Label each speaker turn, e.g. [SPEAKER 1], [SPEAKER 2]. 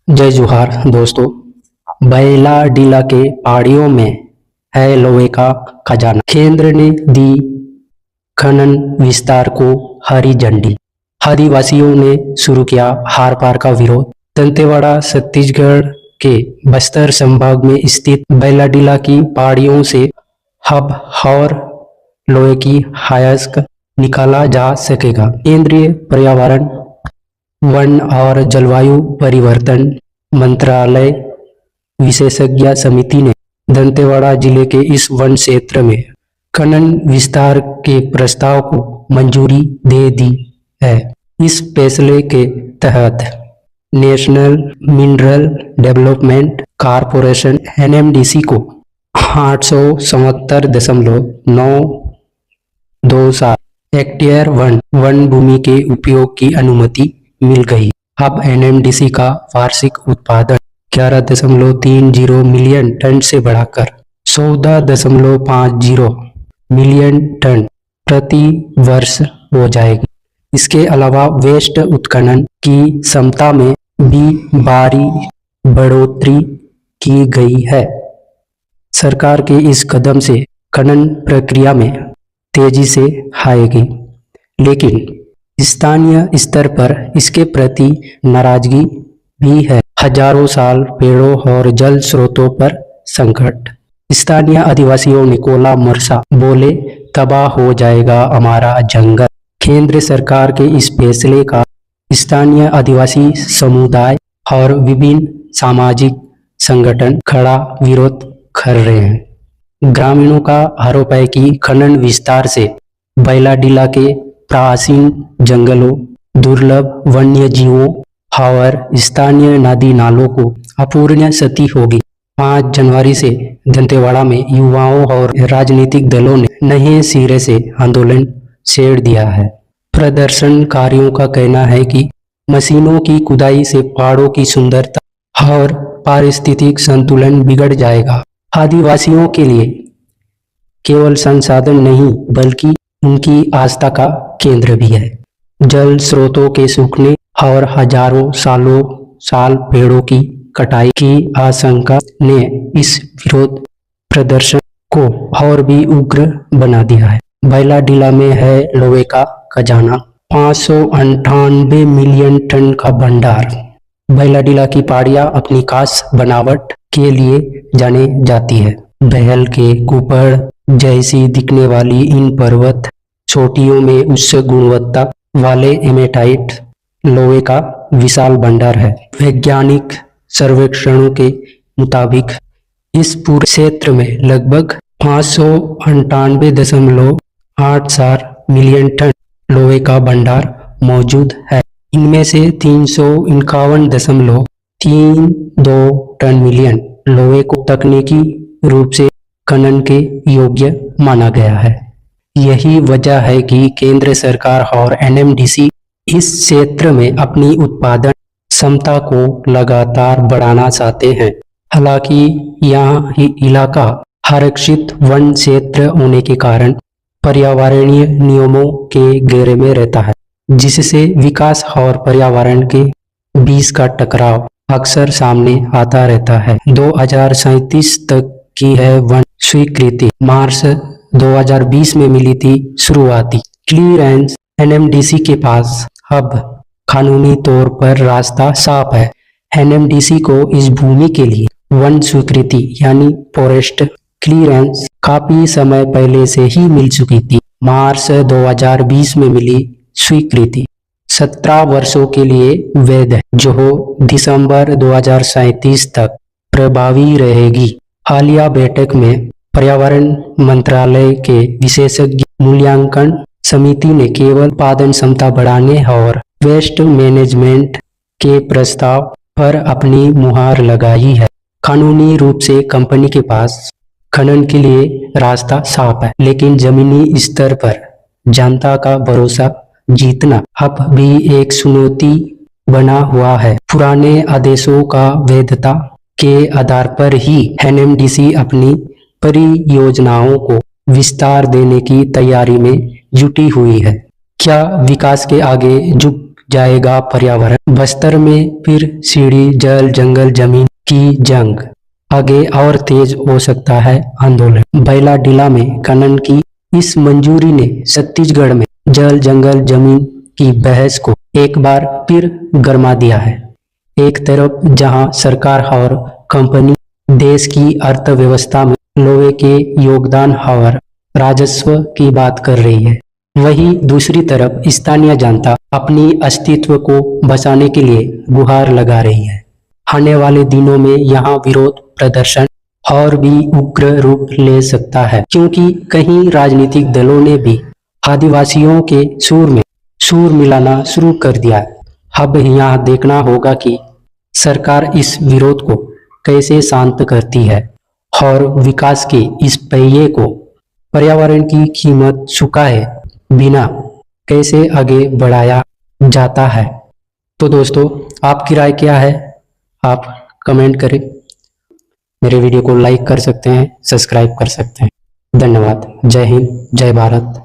[SPEAKER 1] जय जोहार दोस्तों। बैलाडीला के पहाड़ियों में है लोहे का खजाना। केंद्र ने दी खनन विस्तार को हरी झंडी। आदिवासियों ने शुरू किया हार पार का विरोध। दंतेवाड़ा छत्तीसगढ़ के बस्तर संभाग में स्थित बैलाडीला की पहाड़ियों से अब और लोहे की अयस्क निकाला जा सकेगा। केंद्रीय पर्यावरण, वन और जलवायु परिवर्तन मंत्रालय विशेषज्ञ समिति ने दंतेवाड़ा जिले के इस वन क्षेत्र में खनन विस्तार के प्रस्ताव को मंजूरी दे दी है। इस फैसले के तहत national mineral development corporation NMDC को 877.927 हेक्टेयर वन भूमि के उपयोग की अनुमति मिल गई। अब एनएमडीसी का वार्षिक उत्पादन 11.30 मिलियन टन से बढ़ाकर 14.50 मिलियन टन प्रति वर्ष हो जाएगी। इसके अलावा वेस्ट उत्खनन की क्षमता में भी भारी बढ़ोतरी की गई है। सरकार के इस कदम से खनन प्रक्रिया में तेजी से आएगी, लेकिन स्थानीय स्तर पर इसके प्रति नाराजगी भी है। हजारों साल पेड़ों और जल स्रोतों पर संकट। स्थानीय आदिवासियों ने कोला मरसा बोले, तबाह हो जाएगा हमारा जंगल। केंद्र सरकार के इस फैसले का स्थानीय आदिवासी समुदाय और विभिन्न सामाजिक संगठन खड़ा विरोध कर रहे हैं। ग्रामीणों का आरोप है कि खनन विस्तार से बैलाडीला के प्राचीन जंगलों, दुर्लभ वन्य जीवों और स्थानीय नदी नालों को अपूरणीय क्षति होगी। 5 जनवरी से दंतेवाड़ा में युवाओं और राजनीतिक दलों ने नए सिरे से आंदोलन छेड़ दिया है। प्रदर्शनकारियों का कहना है कि मशीनों की खुदाई से पहाड़ों की सुंदरता और पारिस्थितिक संतुलन बिगड़ जाएगा। आदिवासियों के लिए केवल संसाधन नहीं बल्कि उनकी आस्था का केंद्र भी है। जल स्रोतों के सूखने और हजारों साल पेड़ों की कटाई की आशंका ने इस विरोध प्रदर्शन को और भी उग्र बना दिया है। बैलाडीला में है लोहे का खजाना, 598 मिलियन टन का भंडार। बैलाडीला की पहाड़ियां अपनी खास बनावट के लिए जाने जाती है। बहल के कुपड़ जैसी दिखने वाली इन पर्वत चोटियों में उच्च गुणवत्ता वाले हेमेटाइट लोहे का विशाल भंडार है। वैज्ञानिक सर्वेक्षणों के मुताबिक इस पूरे क्षेत्र में लगभग 598.84 मिलियन टन लोहे का भंडार मौजूद है। इनमें से 351.32 टन मिलियन लोहे को तकनीकी रूप से खनन के योग्य माना गया है। यही वजह है कि केंद्र सरकार और एनएमडीसी इस क्षेत्र में अपनी उत्पादन क्षमता को लगातार बढ़ाना चाहते हैं। हालांकि यह इलाका आरक्षित वन क्षेत्र होने के कारण पर्यावरणीय नियमों के घेरे में रहता है, जिससे विकास और पर्यावरण के बीच का टकराव अक्सर सामने आता रहता है। 2037 तक की है वन स्वीकृति। मार्च 2020 में मिली थी शुरुआती क्लीयरेंस। एनएमडीसी के पास अब कानूनी तौर पर रास्ता साफ है। एनएमडीसी को इस भूमि के लिए वन स्वीकृति यानी फॉरेस्ट क्लीयरेंस काफी समय पहले से ही मिल चुकी थी। मार्च 2020 में मिली स्वीकृति 17 वर्षों के लिए वैध है, जो दिसंबर 2037 तक प्रभावी रहेगी। हालिया बैठक में पर्यावरण मंत्रालय के विशेषज्ञ मूल्यांकन समिति ने केवल उत्पादन क्षमता बढ़ाने और वेस्ट मैनेजमेंट के प्रस्ताव पर अपनी मुहर लगाई है। कानूनी रूप से कंपनी के पास खनन के लिए रास्ता साफ है, लेकिन जमीनी स्तर पर जनता का भरोसा जीतना अब भी एक चुनौती बना हुआ है। पुराने आदेशों का वैधता के आधार पर ही एनएमडीसी अपनी परियोजनाओं को विस्तार देने की तैयारी में जुटी हुई है। क्या विकास के आगे झुक जाएगा पर्यावरण। बस्तर में फिर सीढ़ी जल जंगल जमीन की जंग, आगे और तेज हो सकता है आंदोलन। बैलाडीला में खनन की इस मंजूरी ने छत्तीसगढ़ में जल जंगल जमीन की बहस को एक बार फिर गरमा दिया है। एक तरफ जहां सरकार और कंपनी देश की अर्थव्यवस्था में लोहे के योगदान और राजस्व की बात कर रही है, वहीं दूसरी तरफ स्थानीय जनता अपनी अस्तित्व को बचाने के लिए गुहार लगा रही है। आने वाले दिनों में यहाँ विरोध प्रदर्शन और भी उग्र रूप ले सकता है, क्योंकि कई राजनीतिक दलों ने भी आदिवासियों के सुर में सुर मिलाना शुरू कर दिया है। अब यहाँ देखना होगा कि सरकार इस विरोध को कैसे शांत करती है और विकास के इस पहिए को पर्यावरण की कीमत चुकाए बिना कैसे आगे बढ़ाया जाता है। तो दोस्तों, आपकी राय क्या है? आप कमेंट करें। मेरे वीडियो को लाइक कर सकते हैं, सब्सक्राइब कर सकते हैं। धन्यवाद। जय हिंद, जय भारत।